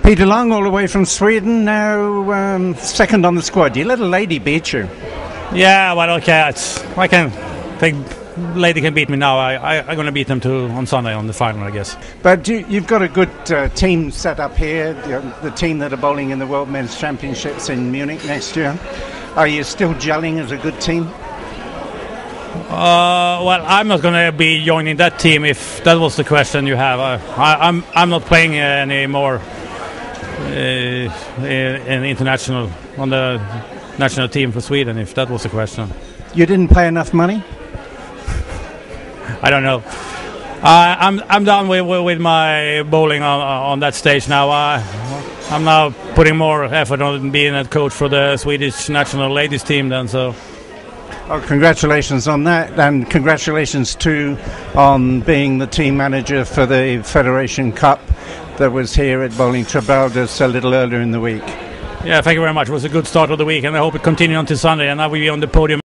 Peter Ljung, all the way from Sweden, now second on the squad. You let a lady beat you. Yeah, well, okay. I can think lady can beat me now. I'm going to beat them too on Sunday on the final, I guess. But you've got a good team set up here, the team that are bowling in the World Men's Championships in Munich next year. Are you still gelling as a good team? Well, I'm not going to be joining that team if that was the question you have. I'm not playing anymore in international on the national team for Sweden. If that was the question, you didn't pay enough money. I don't know. I'm done with my bowling on that stage now. I'm now putting more effort on being a coach for the Swedish national ladies team. Then so. Oh, congratulations on that, and congratulations too on being the team manager for the Federation Cup that was here at Bowling Trabaldus a little earlier in the week. Yeah, thank you very much. It was a good start of the week, and I hope it continues until Sunday, and I will be on the podium.